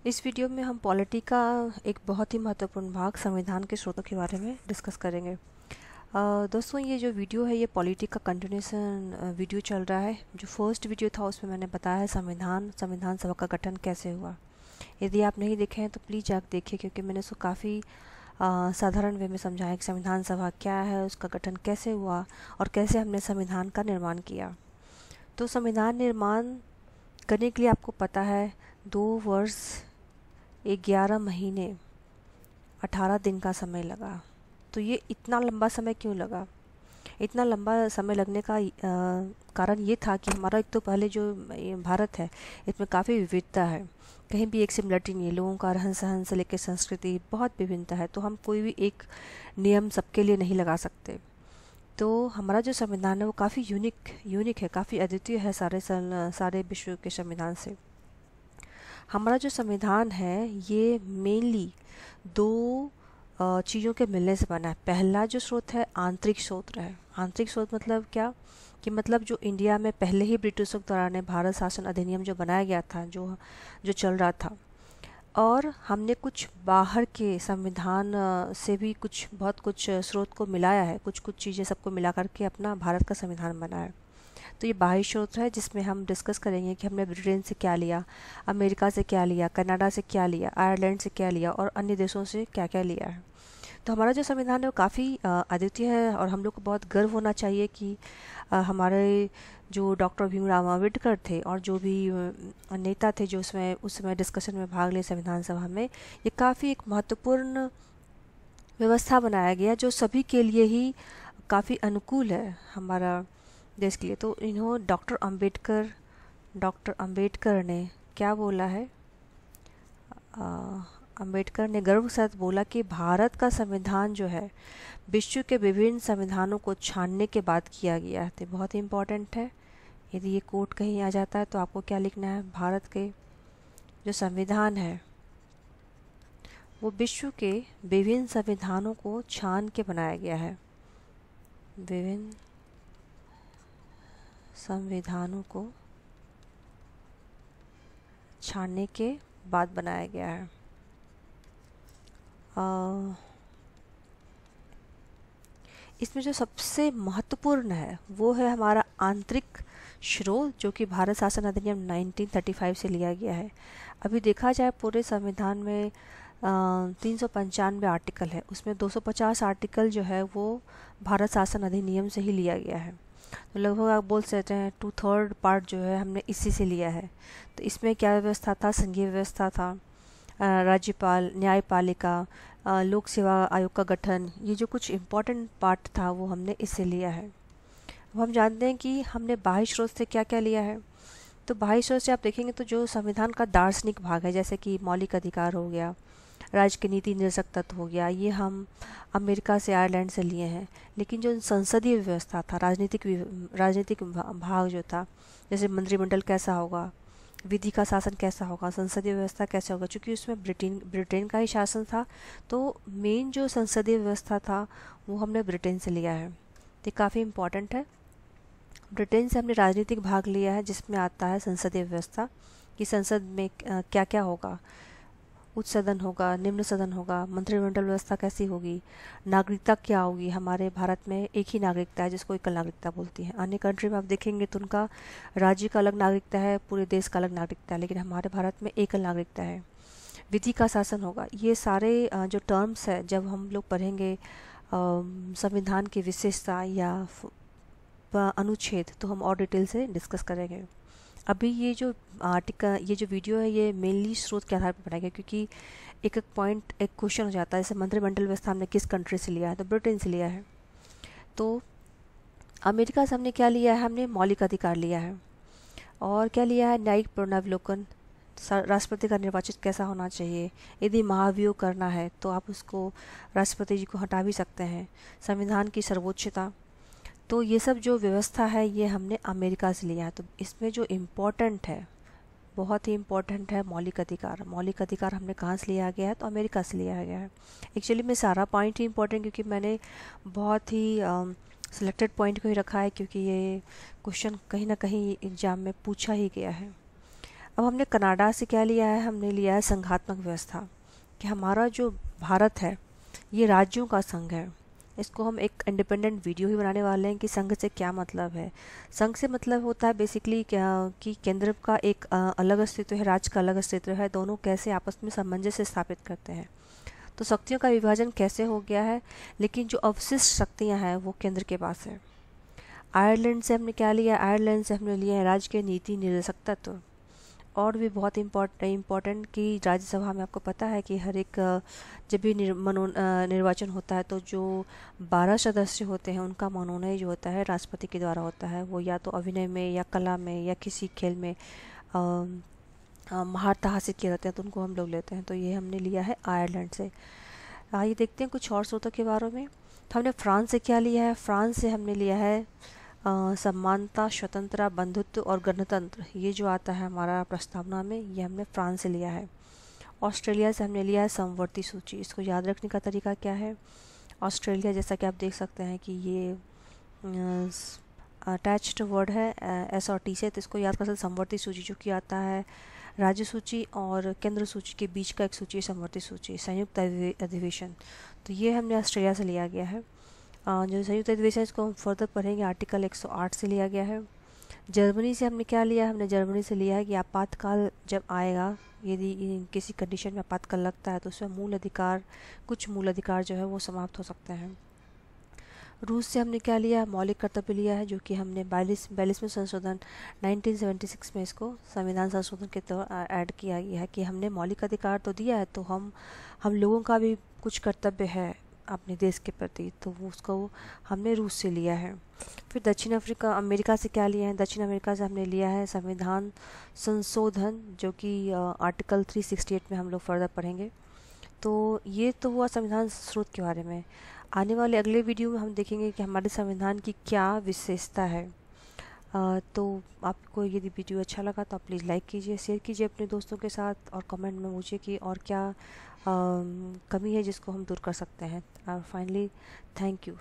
इस वीडियो में हम पॉलिटी का एक बहुत ही महत्वपूर्ण भाग संविधान के स्रोतों के बारे में डिस्कस करेंगे। दोस्तों, ये जो वीडियो है ये पॉलिटी का कंटिन्यूशन वीडियो चल रहा है। जो फर्स्ट वीडियो था उसमें मैंने बताया है संविधान सभा का गठन कैसे हुआ। यदि आप नहीं देखे हैं तो प्लीज़ जाकर देखिए, क्योंकि मैंने उसको काफ़ी साधारण वे में समझाया कि संविधान सभा क्या है, उसका गठन कैसे हुआ और कैसे हमने संविधान का निर्माण किया। तो संविधान निर्माण करने के लिए आपको पता है 2 वर्ष 11 महीने 18 दिन का समय लगा। तो ये इतना लंबा समय क्यों लगा? इतना लंबा समय लगने का कारण ये था कि हमारा एक तो पहले जो ये भारत है इसमें काफ़ी विविधता है। कहीं भी एक सिमिलरिटी नहीं है। लोगों का रहन सहन से लेकर संस्कृति बहुत विभिन्नता है, तो हम कोई भी एक नियम सबके लिए नहीं लगा सकते। तो हमारा जो संविधान है वो काफ़ी यूनिक है, काफ़ी अद्वितीय है सारे विश्व के संविधान से। हमारा जो संविधान है ये मेनली 2 चीज़ों के मिलने से बना है। पहला जो स्रोत है आंतरिक स्रोत है। आंतरिक स्रोत मतलब क्या? कि मतलब जो इंडिया में पहले ही ब्रिटिशों के दौरान भारत शासन अधिनियम जो बनाया गया था, जो चल रहा था, और हमने कुछ बाहर के संविधान से भी बहुत कुछ स्रोत को मिलाया है, कुछ चीज़ें सबको मिला करके अपना भारत का संविधान बनाया है। तो ये बाह्य स्रोत है जिसमें हम डिस्कस करेंगे कि हमने ब्रिटेन से क्या लिया, अमेरिका से क्या लिया, कनाडा से क्या लिया, आयरलैंड से क्या लिया और अन्य देशों से क्या क्या लिया है। तो हमारा जो संविधान है वो काफ़ी अद्वितीय है और हम लोग को बहुत गर्व होना चाहिए कि हमारे जो डॉक्टर भीमराव अम्बेडकर थे और जो भी नेता थे जो उस समय डिस्कशन में भाग लिए संविधान सभा में, ये काफ़ी एक महत्वपूर्ण व्यवस्था बनाया गया जो सभी के लिए ही काफ़ी अनुकूल है हमारा देश के लिए। तो डॉक्टर अंबेडकर ने क्या बोला है? अंबेडकर ने गर्व के साथ बोला कि भारत का संविधान जो है विश्व के विभिन्न संविधानों को छानने के बाद किया गया है। तो बहुत ही इम्पोर्टेंट है। यदि ये कोट कहीं आ जाता है तो आपको क्या लिखना है? भारत के जो संविधान है वो विश्व के विभिन्न संविधानों को छान के बनाया गया है। विभिन्न संविधानों को छानने के बाद बनाया गया है। इसमें जो सबसे महत्वपूर्ण है वो है हमारा आंतरिक स्रोत, जो कि भारत शासन अधिनियम 1935 से लिया गया है। अभी देखा जाए पूरे संविधान में 395 आर्टिकल है, उसमें 250 आर्टिकल जो है वो भारत शासन अधिनियम से ही लिया गया है। तो लगभग आप बोल सकते हैं 2/3 पार्ट जो है हमने इसी से लिया है। तो इसमें क्या व्यवस्था था? संघीय व्यवस्था था, राज्यपाल, न्यायपालिका, लोक सेवा आयोग का गठन, ये जो कुछ इम्पोर्टेंट पार्ट था वो हमने इससे लिया है। अब हम जानते हैं कि हमने बाह्य स्रोत से क्या क्या लिया है। तो बाह्य स्रोत से आप देखेंगे तो जो संविधान का दार्शनिक भाग है, जैसे कि मौलिक अधिकार हो गया, राज्य की नीति निरसक तत्व हो गया, ये हम अमेरिका से, आयरलैंड से लिए हैं। लेकिन जो संसदीय व्यवस्था था, राजनीतिक भाग जो था, जैसे मंत्रिमंडल कैसा होगा, विधि का शासन कैसा होगा, संसदीय व्यवस्था कैसे होगा, क्योंकि उसमें ब्रिटेन का ही शासन था, तो मेन जो संसदीय व्यवस्था था वो हमने ब्रिटेन से लिया है। तो काफ़ी इम्पॉर्टेंट है। ब्रिटेन से हमने राजनीतिक भाग लिया है जिसमें आता है संसदीय व्यवस्था, कि संसद में क्या क्या होगा, उच्च सदन होगा, निम्न सदन होगा, मंत्रिमंडल व्यवस्था कैसी होगी, नागरिकता क्या होगी। हमारे भारत में एक ही नागरिकता है जिसको एकल नागरिकता बोलती है। अन्य कंट्री में आप देखेंगे तो उनका राज्य का अलग नागरिकता है, पूरे देश का अलग नागरिकता है, लेकिन हमारे भारत में एकल नागरिकता है। विधि का शासन होगा। ये सारे जो टर्म्स है जब हम लोग पढ़ेंगे संविधान की विशेषता या अनुच्छेद, तो हम और डिटेल से डिस्कस करेंगे। अभी ये जो वीडियो है ये मेनली स्रोत के आधार पर बनाया गया, क्योंकि एक पॉइंट एक क्वेश्चन हो जाता है, जैसे मंत्रिमंडल व्यवस्था हमने किस कंट्री से लिया है, तो ब्रिटेन से लिया है। तो अमेरिका से हमने क्या लिया है? हमने मौलिक अधिकार लिया है। और क्या लिया है? न्यायिक पुनरावलोकन, राष्ट्रपति का निर्वाचित कैसा होना चाहिए, यदि महाभियोग करना है तो आप उसको राष्ट्रपति जी को हटा भी सकते हैं, संविधान की सर्वोच्चता। तो ये सब जो व्यवस्था है ये हमने अमेरिका से लिया है। तो इसमें जो इम्पोर्टेंट है, बहुत ही इम्पोर्टेंट है मौलिक अधिकार। मौलिक अधिकार हमने कहाँ से लिया गया है? तो अमेरिका से लिया गया है। एक्चुअली मैं सारा पॉइंट ही इम्पोर्टेंट, क्योंकि मैंने बहुत ही सिलेक्टेड पॉइंट को ही रखा है, क्योंकि ये क्वेश्चन कहीं ना कहीं एग्जाम में पूछा ही गया है। अब हमने कनाडा से क्या लिया है, हमने लिया है संघात्मक व्यवस्था, कि हमारा जो भारत है ये राज्यों का संघ है। इसको हम एक इंडिपेंडेंट वीडियो ही बनाने वाले हैं कि संघ से क्या मतलब है। संघ से मतलब होता है बेसिकली क्या कि केंद्र का एक अलग अस्तित्व है, राज्य का अलग अस्तित्व है, दोनों कैसे आपस में सामंजस्य स्थापित करते हैं। तो शक्तियों का विभाजन कैसे हो गया है, लेकिन जो अवशिष्ट शक्तियां हैं वो केंद्र के पास है। आयरलैंड से हमने क्या लिया, आयरलैंड से हमने लिया है राज्य के नीति निर्देशक तत्व। और भी बहुत इम्पोर्टेंट कि राज्यसभा में आपको पता है कि हर एक जब भी निर्वाचन होता है तो जो 12 सदस्य होते हैं उनका मनोनयन जो होता है राष्ट्रपति के द्वारा होता है। वो या तो अभिनय में या कला में या किसी खेल में महारत हासिल किए जाते हैं तो उनको हम लोग लेते हैं। तो ये हमने लिया है आयरलैंड से। आइए देखते हैं कुछ और स्रोतों के बारे में। तो हमने फ्रांस से क्या लिया है, फ्रांस से हमने लिया है समानता, स्वतंत्रता, बंधुत्व और गणतंत्र। ये जो आता है हमारा प्रस्तावना में, ये हमने फ्रांस से लिया है। ऑस्ट्रेलिया से हमने लिया है समवर्ती सूची। इसको याद रखने का तरीका क्या है, ऑस्ट्रेलिया जैसा कि आप देख सकते हैं कि ये अटैच्ड वर्ड है एस और टी से, तो इसको याद कर सकते समवर्ती सूची, जो कि आता है राज्य सूची और केंद्र सूची के बीच का एक सूची, समवर्ती सूची, संयुक्त अधिवेशन। तो ये हमने ऑस्ट्रेलिया से लिया गया है। जो संयुक्त अधिवेशन इसको हम फर्दर पढ़ेंगे, आर्टिकल 108 से लिया गया है। जर्मनी से हमने क्या लिया, हमने जर्मनी से लिया है कि आपातकाल जब आएगा, यदि किसी कंडीशन में आपातकाल लगता है तो उसमें कुछ मूल अधिकार जो है वो समाप्त हो सकते हैं। रूस से हमने क्या लिया, मौलिक कर्तव्य लिया है, जो कि हमने 42वें संशोधन 1976 में इसको संविधान संशोधन के तौर ऐड किया गया है कि हमने मौलिक अधिकार तो दिया है तो हम लोगों का भी कुछ कर्तव्य है अपने देश के प्रति, तो उसको हमने रूस से लिया है। फिर दक्षिण अमेरिका से क्या लिया है, दक्षिण अमेरिका से हमने लिया है संविधान संशोधन, जो कि आर्टिकल 368 में हम लोग फर्दर पढ़ेंगे। तो ये तो हुआ संविधान स्रोत के बारे में। आने वाले अगले वीडियो में हम देखेंगे कि हमारे संविधान की क्या विशेषता है। तो आपको यदि वीडियो अच्छा लगा तो आप प्लीज़ लाइक कीजिए, शेयर कीजिए अपने दोस्तों के साथ और कमेंट में पूछिए कि और क्या कमी है जिसको हम दूर कर सकते हैं। Finally thank you.